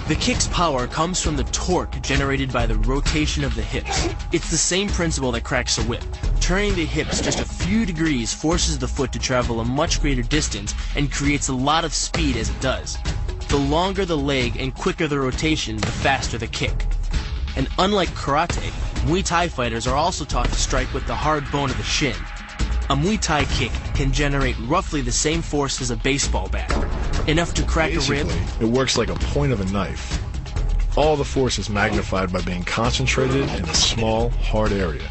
The kick's power comes from the torque generated by the rotation of the hips. It's the same principle that cracks a whip. Turning the hips just a few degrees forces the foot to travel a much greater distance and creates a lot of speed as it does. The longer the leg and quicker the rotation, the faster the kick. And unlike karate, Muay Thai fighters are also taught to strike with the hard bone of the shin. A Muay Thai kick can generate roughly the same force as a baseball bat, enough to crack a rib. It works like a point of a knife. All the force is magnified by being concentrated in a small, hard area.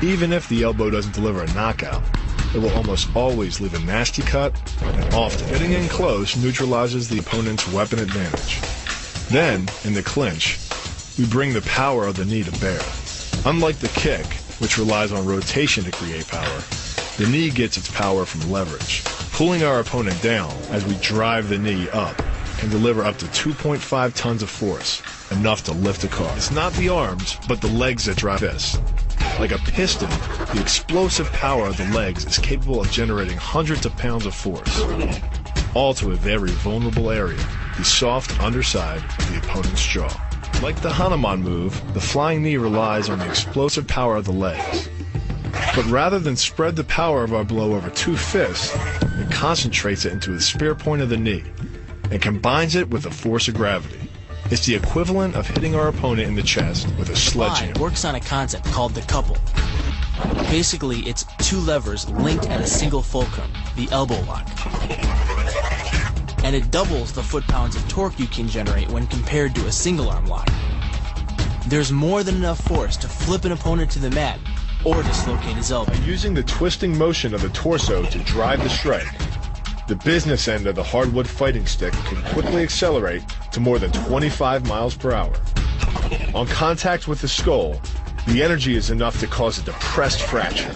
Even if the elbow doesn't deliver a knockout, it will almost always leave a nasty cut, and often getting in close neutralizes the opponent's weapon advantage. Then, in the clinch, we bring the power of the knee to bear. Unlike the kick, which relies on rotation to create power, the knee gets its power from leverage. Pulling our opponent down as we drive the knee up can deliver up to 2.5 tons of force, enough to lift a car. It's not the arms, but the legs that drive this. Like a piston, the explosive power of the legs is capable of generating hundreds of pounds of force, all to a very vulnerable area, the soft underside of the opponent's jaw. Like the Hanuman move, the flying knee relies on the explosive power of the legs. But rather than spread the power of our blow over two fists, it concentrates it into the spear point of the knee and combines it with the force of gravity. It's the equivalent of hitting our opponent in the chest with a sledgehammer. It works on a concept called the couple. Basically, it's two levers linked at a single fulcrum, the elbow lock. And it doubles the foot-pounds of torque you can generate when compared to a single-arm lock. There's more than enough force to flip an opponent to the mat or dislocate his elbow. By using the twisting motion of the torso to drive the strike, the business end of the hardwood fighting stick can quickly accelerate to more than 25 miles per hour. On contact with the skull, the energy is enough to cause a depressed fracture.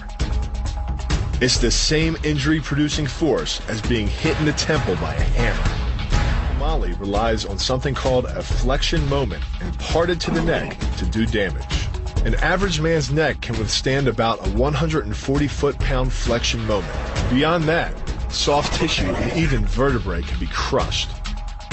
It's the same injury-producing force as being hit in the temple by a hammer. Mali relies on something called a flexion moment imparted to the neck to do damage. An average man's neck can withstand about a 140 foot-pound flexion moment. Beyond that, soft tissue and even vertebrae can be crushed.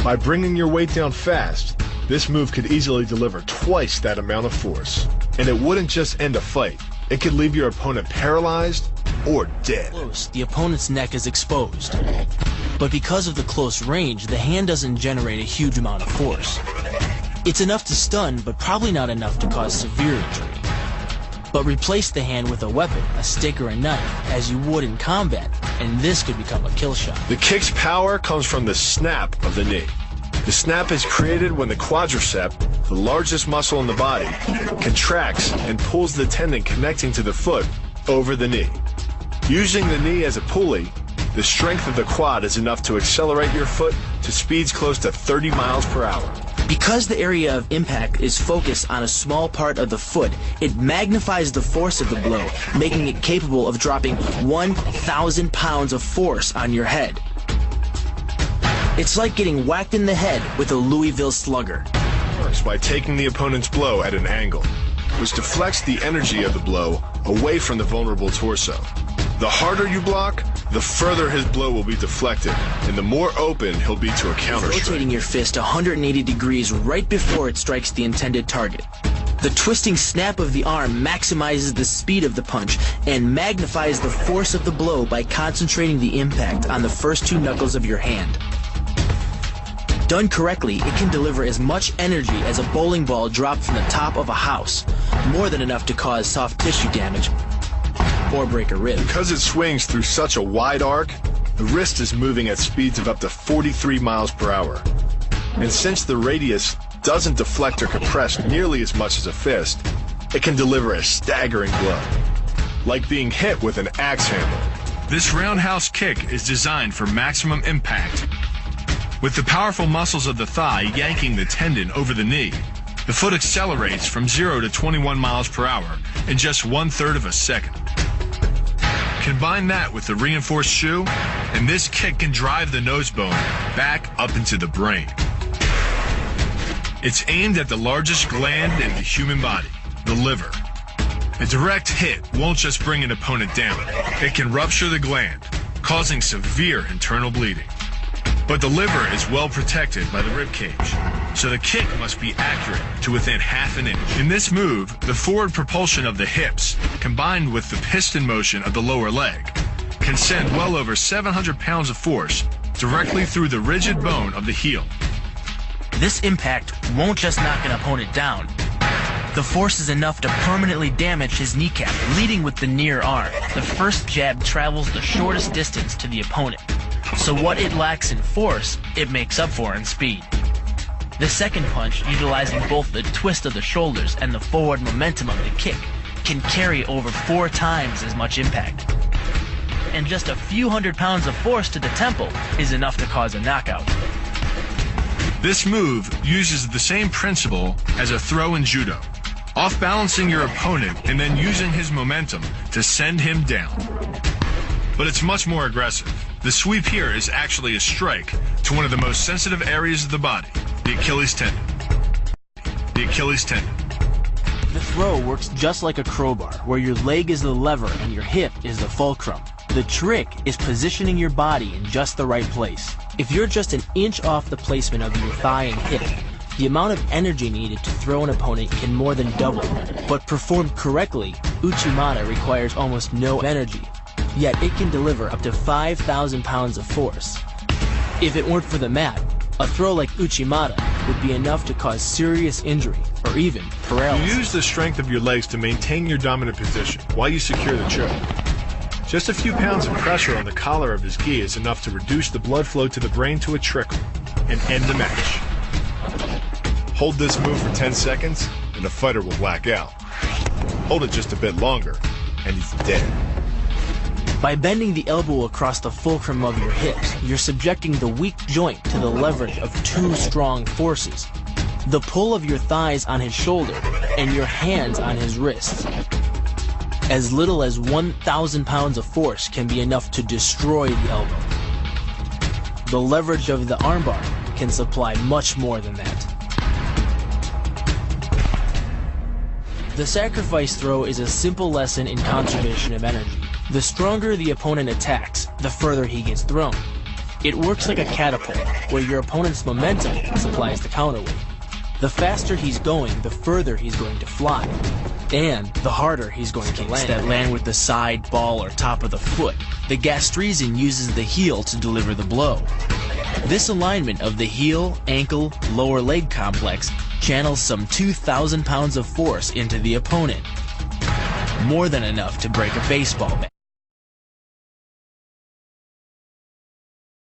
By bringing your weight down fast, this move could easily deliver twice that amount of force. And it wouldn't just end a fight. It could leave your opponent paralyzed or dead. Close, the opponent's neck is exposed. But because of the close range, the hand doesn't generate a huge amount of force. It's enough to stun, but probably not enough to cause severe injury. But replace the hand with a weapon, a stick or a knife, as you would in combat, and this could become a kill shot. The kick's power comes from the snap of the knee. The snap is created when the quadricep, the largest muscle in the body, contracts and pulls the tendon connecting to the foot over the knee. Using the knee as a pulley, the strength of the quad is enough to accelerate your foot to speeds close to 30 miles per hour. Because the area of impact is focused on a small part of the foot, it magnifies the force of the blow, making it capable of dropping 1,000 pounds of force on your head. It's like getting whacked in the head with a Louisville Slugger. It works by taking the opponent's blow at an angle, which deflects the energy of the blow away from the vulnerable torso. The harder you block, the further his blow will be deflected, and the more open he'll be to a counter-strike. Rotating your fist 180 degrees right before it strikes the intended target. The twisting snap of the arm maximizes the speed of the punch and magnifies the force of the blow by concentrating the impact on the first two knuckles of your hand. Done correctly, it can deliver as much energy as a bowling ball dropped from the top of a house, more than enough to cause soft tissue damage or break a rib. Because it swings through such a wide arc, the wrist is moving at speeds of up to 43 miles per hour. And since the radius doesn't deflect or compress nearly as much as a fist, it can deliver a staggering blow, like being hit with an axe handle. This roundhouse kick is designed for maximum impact. With the powerful muscles of the thigh yanking the tendon over the knee, the foot accelerates from 0 to 21 miles per hour in just 1/3 of a second. Combine that with the reinforced shoe, and this kick can drive the nose bone back up into the brain. It's aimed at the largest gland in the human body, the liver. A direct hit won't just bring an opponent down. It can rupture the gland, causing severe internal bleeding. But the liver is well protected by the rib cage, so the kick must be accurate to within half an inch. In this move, the forward propulsion of the hips, combined with the piston motion of the lower leg, can send well over 700 pounds of force directly through the rigid bone of the heel. This impact won't just knock an opponent down. The force is enough to permanently damage his kneecap, leading with the near arm. The first jab travels the shortest distance to the opponent, so what it lacks in force, it makes up for in speed. The second punch, utilizing both the twist of the shoulders and the forward momentum of the kick, can carry over 4 times as much impact. And just a few hundred pounds of force to the temple is enough to cause a knockout. This move uses the same principle as a throw in judo, off-balancing your opponent and then using his momentum to send him down. But it's much more aggressive. The sweep here is actually a strike to one of the most sensitive areas of the body, the Achilles tendon. The Achilles tendon. The throw works just like a crowbar, where your leg is the lever and your hip is the fulcrum. The trick is positioning your body in just the right place. If you're just an inch off the placement of your thigh and hip, the amount of energy needed to throw an opponent can more than double. But performed correctly, Uchimata requires almost no energy, yet it can deliver up to 5,000 pounds of force. If it weren't for the mat, a throw like Uchimata would be enough to cause serious injury or even paralysis. You use the strength of your legs to maintain your dominant position while you secure the choke. Just a few pounds of pressure on the collar of his gi is enough to reduce the blood flow to the brain to a trickle and end the match. Hold this move for 10 seconds and the fighter will black out. Hold it just a bit longer and he's dead. By bending the elbow across the fulcrum of your hips, you're subjecting the weak joint to the leverage of 2 strong forces: the pull of your thighs on his shoulder and your hands on his wrists. As little as 1,000 pounds of force can be enough to destroy the elbow. The leverage of the armbar can supply much more than that. The sacrifice throw is a simple lesson in conservation of energy. The stronger the opponent attacks, the further he gets thrown. It works like a catapult, where your opponent's momentum supplies the counterweight. The faster he's going, the further he's going to fly, and the harder he's going to land. That land with the side, ball, or top of the foot. The gastrizin uses the heel to deliver the blow. This alignment of the heel, ankle, lower leg complex channels some 2,000 pounds of force into the opponent. More than enough to break a baseball bat.